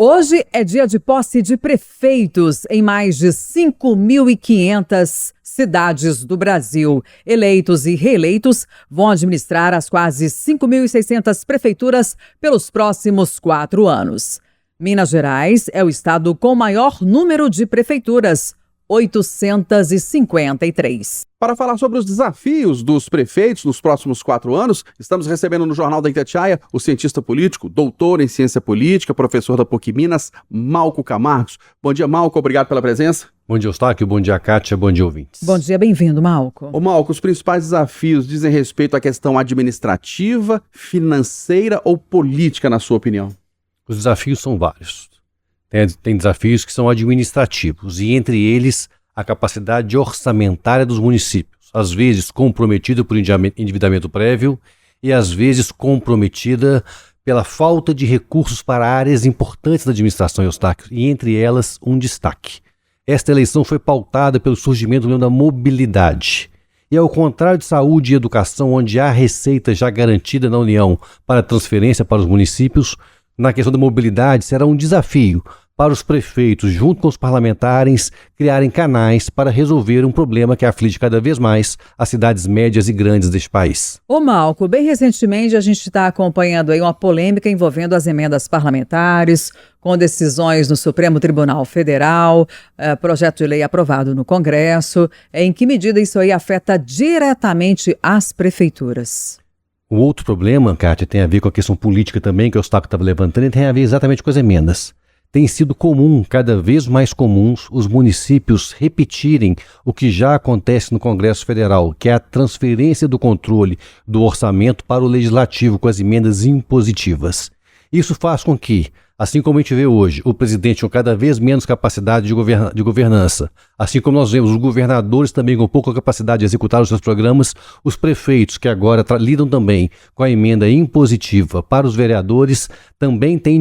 Hoje é dia de posse de prefeitos em mais de 5.500 cidades do Brasil. Eleitos e reeleitos vão administrar as quase 5.600 prefeituras pelos próximos 4 anos. Minas Gerais é o estado com maior número de prefeituras, 853. Para falar sobre os desafios dos prefeitos nos próximos 4 anos, estamos recebendo no Jornal da Itatiaia o cientista político, doutor em ciência política, professor da PUC Minas, Malco Camargos. Bom dia, Malco, obrigado pela presença. Bom dia, Eustáquio, bom dia, Kátia, bom dia, ouvintes. Bom dia, bem-vindo, Malco. Ô Malco, os principais desafios dizem respeito à questão administrativa, financeira ou política, na sua opinião? Os desafios são vários. Tem desafios que são administrativos e, entre eles, a capacidade orçamentária dos municípios, às vezes comprometida por endividamento prévio e às vezes comprometida pela falta de recursos para áreas importantes da administração, Eustáquio, e entre elas um destaque. Esta eleição foi pautada pelo surgimento da mobilidade. E ao contrário de saúde e educação, onde há receita já garantida na União para transferência para os municípios, na questão da mobilidade será um desafio para os prefeitos, junto com os parlamentares, criarem canais para resolver um problema que aflige cada vez mais as cidades médias e grandes deste país. Ô Malco, bem recentemente a gente está acompanhando aí uma polêmica envolvendo as emendas parlamentares, com decisões no Supremo Tribunal Federal, projeto de lei aprovado no Congresso. Em que medida isso aí afeta diretamente as prefeituras? O outro problema, Kátia, tem a ver com a questão política também, que o Eustáquio estava levantando, e tem a ver exatamente com as emendas. Tem sido comum, cada vez mais comuns, os municípios repetirem o que já acontece no Congresso Federal, que é a transferência do controle do orçamento para o Legislativo com as emendas impositivas. Isso faz com que, assim como a gente vê hoje, o presidente com cada vez menos capacidade de governança, assim como nós vemos os governadores também com pouca capacidade de executar os seus programas, os prefeitos, que agora lidam também com a emenda impositiva para os vereadores, também terão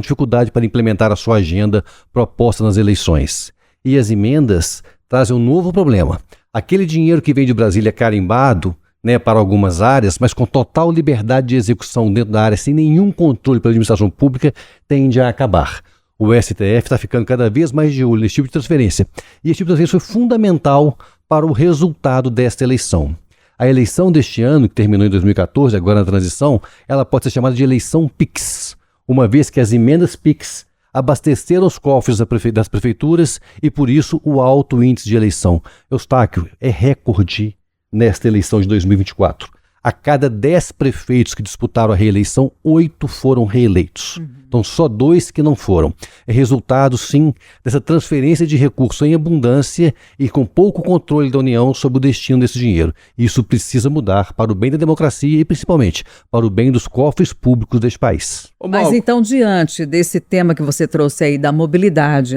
dificuldade para implementar a sua agenda proposta nas eleições. E as emendas trazem um novo problema. Aquele dinheiro que vem de Brasília carimbado, para algumas áreas, mas com total liberdade de execução dentro da área, sem nenhum controle pela administração pública, tende a acabar. O STF está ficando cada vez mais de olho nesse tipo de transferência. E esse tipo de transferência foi fundamental para o resultado desta eleição. A eleição deste ano, que terminou em 2014, agora na transição, ela pode ser chamada de eleição PIX, uma vez que as emendas PIX abasteceram os cofres das prefeituras e, por isso, o alto índice de eleição. Eustáquio, é recorde nesta eleição de 2024. A cada 10 prefeitos que disputaram a reeleição, 8 foram reeleitos. Então, só 2 que não foram. É resultado, sim, dessa transferência de recursos em abundância e com pouco controle da União sobre o destino desse dinheiro. Isso precisa mudar para o bem da democracia e, principalmente, para o bem dos cofres públicos deste país. Mas então, diante desse tema que você trouxe aí da mobilidade,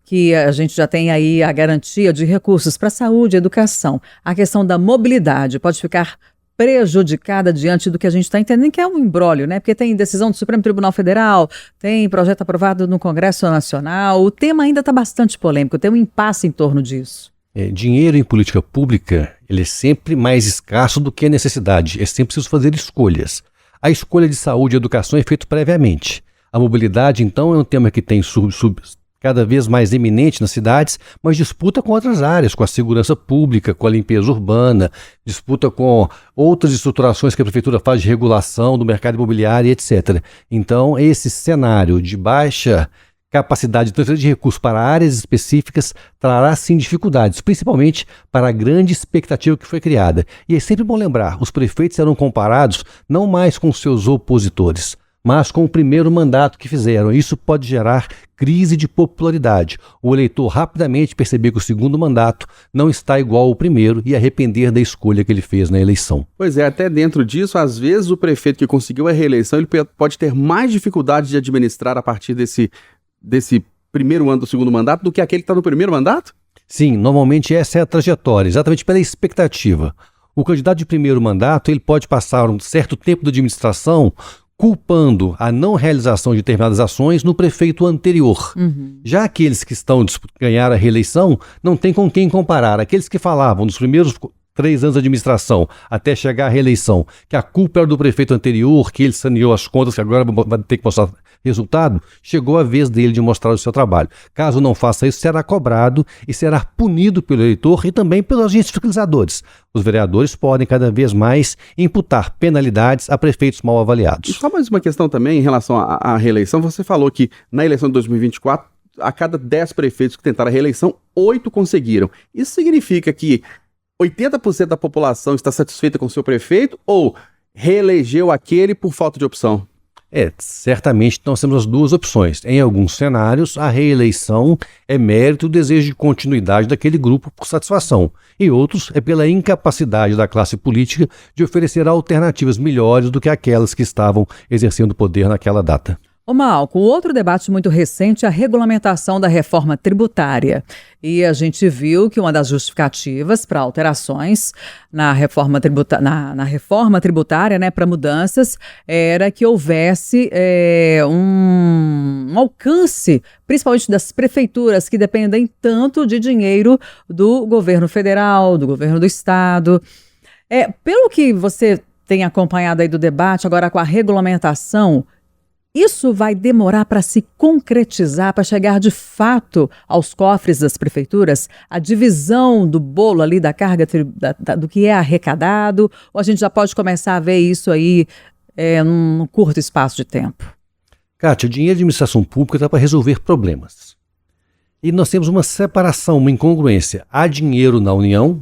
que a gente já tem aí a garantia de recursos para saúde e educação, a questão da mobilidade pode ficar prejudicada diante do que a gente está entendendo, que é um imbróglio, Porque tem decisão do Supremo Tribunal Federal, tem projeto aprovado no Congresso Nacional, o tema ainda está bastante polêmico, tem um impasse em torno disso. Dinheiro em política pública, ele é sempre mais escasso do que a necessidade, é sempre preciso fazer escolhas. A escolha de saúde e educação é feita previamente. A mobilidade, então, é um tema que tem cada vez mais eminente nas cidades, mas disputa com outras áreas, com a segurança pública, com a limpeza urbana, disputa com outras estruturações que a prefeitura faz de regulação do mercado imobiliário, etc. Então, esse cenário de baixa capacidade de transferência de recursos para áreas específicas trará, sim, dificuldades, principalmente para a grande expectativa que foi criada. E é sempre bom lembrar, os prefeitos serão comparados não mais com seus opositores, mas com o primeiro mandato que fizeram. Isso pode gerar crise de popularidade. O eleitor rapidamente perceber que o segundo mandato não está igual ao primeiro e arrepender da escolha que ele fez na eleição. Pois é, até dentro disso, às vezes o prefeito que conseguiu a reeleição, ele pode ter mais dificuldade de administrar a partir desse primeiro ano do segundo mandato do que aquele que está no primeiro mandato? Sim, normalmente essa é a trajetória, exatamente pela expectativa. O candidato de primeiro mandato, ele pode passar um certo tempo de administração culpando a não realização de determinadas ações no prefeito anterior. Já aqueles que estão ganhar a reeleição não tem com quem comparar. Aqueles que falavam nos primeiros 3 anos de administração, até chegar à reeleição, que a culpa era do prefeito anterior, que ele saneou as contas, que agora vai ter que mostrar resultado, chegou a vez dele de mostrar o seu trabalho. Caso não faça isso, será cobrado e será punido pelo eleitor e também pelos agentes fiscalizadores. Os vereadores podem cada vez mais imputar penalidades a prefeitos mal avaliados. E só mais uma questão também em relação à reeleição. Você falou que na eleição de 2024, a cada 10 prefeitos que tentaram a reeleição, 8 conseguiram. Isso significa que 80% da população está satisfeita com o seu prefeito ou reelegeu aquele por falta de opção? Certamente nós temos as duas opções. Em alguns cenários, a reeleição é mérito e desejo de continuidade daquele grupo por satisfação. Em outros, é pela incapacidade da classe política de oferecer alternativas melhores do que aquelas que estavam exercendo o poder naquela data. Ô Malco, outro debate muito recente é a regulamentação da reforma tributária. E a gente viu que uma das justificativas para alterações na reforma tributária, né, para mudanças, era que houvesse um alcance, principalmente das prefeituras, que dependem tanto de dinheiro do governo federal, do governo do estado. Pelo que você tem acompanhado aí do debate, agora com a regulamentação, isso vai demorar para se concretizar, para chegar de fato aos cofres das prefeituras? A divisão do bolo ali da carga do que é arrecadado? Ou a gente já pode começar a ver isso aí num curto espaço de tempo? Kátia, o dinheiro de administração pública está para resolver problemas. E nós temos uma separação, uma incongruência. Há dinheiro na União,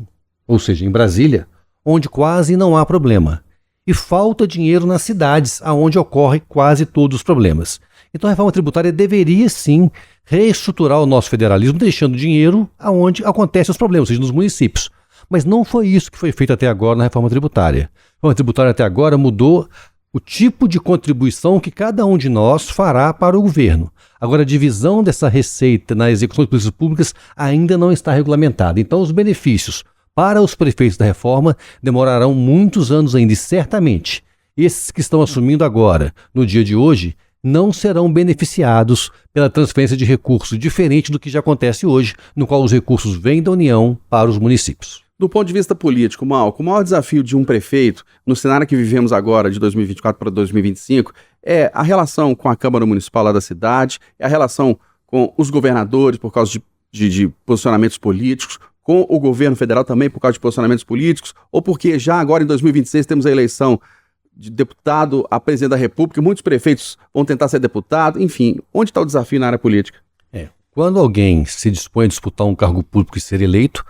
ou seja, em Brasília, onde quase não há problema. E falta dinheiro nas cidades, onde ocorrem quase todos os problemas. Então a reforma tributária deveria sim reestruturar o nosso federalismo, deixando dinheiro onde acontecem os problemas, ou seja, nos municípios. Mas não foi isso que foi feito até agora na reforma tributária. A reforma tributária até agora mudou o tipo de contribuição que cada um de nós fará para o governo. Agora, a divisão dessa receita na execução de políticas públicas ainda não está regulamentada. Então, os benefícios para os prefeitos da reforma demorarão muitos anos ainda e certamente esses que estão assumindo agora, no dia de hoje, não serão beneficiados pela transferência de recursos diferente do que já acontece hoje, no qual os recursos vêm da União para os municípios. Do ponto de vista político, Malco, o maior desafio de um prefeito, no cenário que vivemos agora, de 2024 para 2025, é a relação com a Câmara Municipal lá da cidade, é a relação com os governadores por causa de posicionamentos políticos, com o governo federal também por causa de posicionamentos políticos, ou porque já agora em 2026 temos a eleição de deputado a presidente da República, muitos prefeitos vão tentar ser deputado, enfim, onde está o desafio na área política? Quando alguém se dispõe a disputar um cargo público e ser eleito,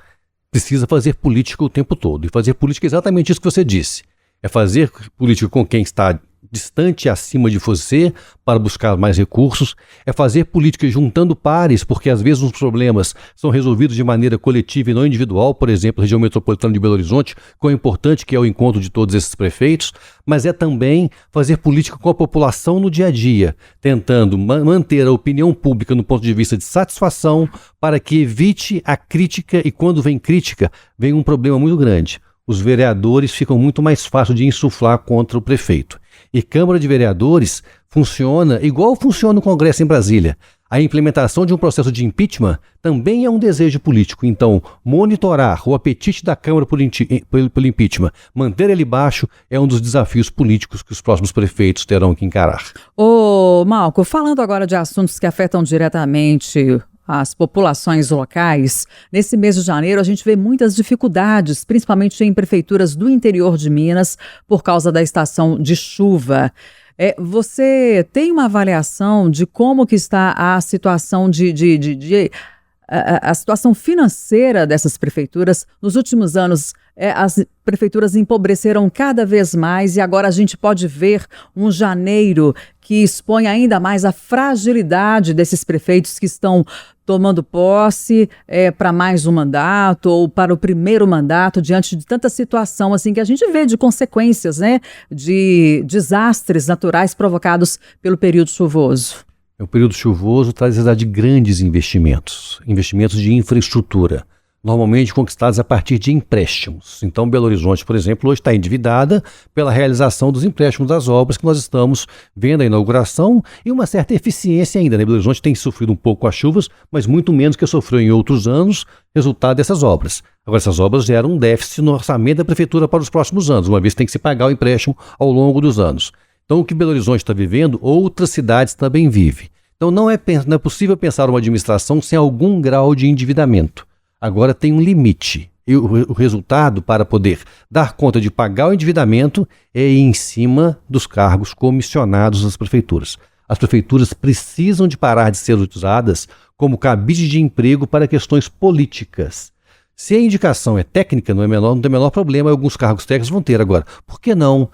precisa fazer política o tempo todo, e fazer política é exatamente isso que você disse, é fazer política com quem está distante e acima de você para buscar mais recursos, é fazer política juntando pares, porque às vezes os problemas são resolvidos de maneira coletiva e não individual, por exemplo, a região metropolitana de Belo Horizonte, quão importante que é o encontro de todos esses prefeitos, mas é também fazer política com a população no dia a dia, tentando manter a opinião pública no ponto de vista de satisfação para que evite a crítica e quando vem crítica, vem um problema muito grande. Os vereadores ficam muito mais fácil de insuflar contra o prefeito. E Câmara de Vereadores funciona igual funciona o Congresso em Brasília. A implementação de um processo de impeachment também é um desejo político. Então, monitorar o apetite da Câmara pelo impeachment, manter ele baixo, é um dos desafios políticos que os próximos prefeitos terão que encarar. Ô, Malco, falando agora de assuntos que afetam diretamente as populações locais, nesse mês de janeiro a gente vê muitas dificuldades, principalmente em prefeituras do interior de Minas, por causa da estação de chuva. Você tem uma avaliação de como que está a situação a situação financeira dessas prefeituras? Nos últimos anos, as prefeituras empobreceram cada vez mais e agora a gente pode ver um janeiro que expõe ainda mais a fragilidade desses prefeitos que estão tomando posse para mais um mandato ou para o primeiro mandato, diante de tanta situação assim que a gente vê de consequências, né, de desastres naturais provocados pelo período chuvoso. O período chuvoso traz necessidade de grandes investimentos de infraestrutura. normalmente conquistadas a partir de empréstimos. Então, Belo Horizonte, por exemplo, hoje está endividada pela realização dos empréstimos das obras que nós estamos vendo a inauguração e uma certa eficiência ainda, né? Belo Horizonte tem sofrido um pouco com as chuvas, mas muito menos que sofreu em outros anos, resultado dessas obras. Agora, essas obras geram um déficit no orçamento da prefeitura para os próximos anos, uma vez que tem que se pagar o empréstimo ao longo dos anos. Então, o que Belo Horizonte está vivendo, outras cidades também vivem. Então, não é possível pensar uma administração sem algum grau de endividamento. Agora tem um limite. E o resultado, para poder dar conta de pagar o endividamento, é em cima dos cargos comissionados das prefeituras. As prefeituras precisam de parar de ser utilizadas como cabide de emprego para questões políticas. Se a indicação é técnica, não tem menor problema, alguns cargos técnicos vão ter. Agora, por que não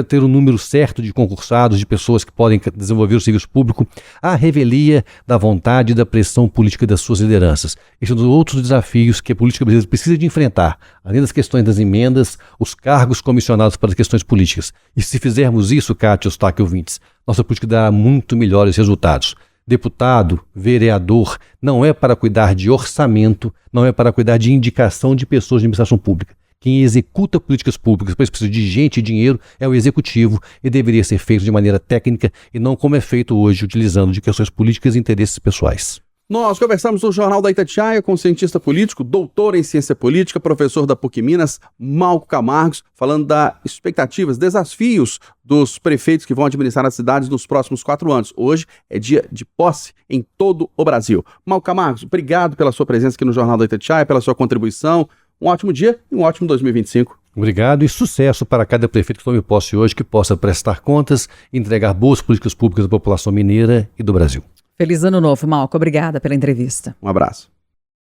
ter um número certo de concursados, de pessoas que podem desenvolver o serviço público à revelia da vontade e da pressão política das suas lideranças? Esse é um dos outros desafios que a política brasileira precisa de enfrentar, além das questões das emendas, os cargos comissionados para as questões políticas. E se fizermos isso, Cátia, Eustáquio, ouvintes, nossa política dará muito melhores resultados. Deputado, vereador, não é para cuidar de orçamento, não é para cuidar de indicação de pessoas de administração pública. Quem executa políticas públicas, pois precisa de gente e dinheiro, é o executivo e deveria ser feito de maneira técnica e não como é feito hoje, utilizando de questões políticas e interesses pessoais. Nós conversamos no Jornal da Itatiaia com o cientista político, doutor em ciência política, professor da PUC Minas, Malco Camargos, falando das expectativas, desafios dos prefeitos que vão administrar as cidades nos próximos 4 anos. Hoje é dia de posse em todo o Brasil. Malco Camargos, obrigado pela sua presença aqui no Jornal da Itatiaia, pela sua contribuição. Um ótimo dia e um ótimo 2025. Obrigado e sucesso para cada prefeito que tome posse hoje, que possa prestar contas e entregar boas políticas públicas à população mineira e do Brasil. Feliz ano novo, Malco. Obrigada pela entrevista. Um abraço.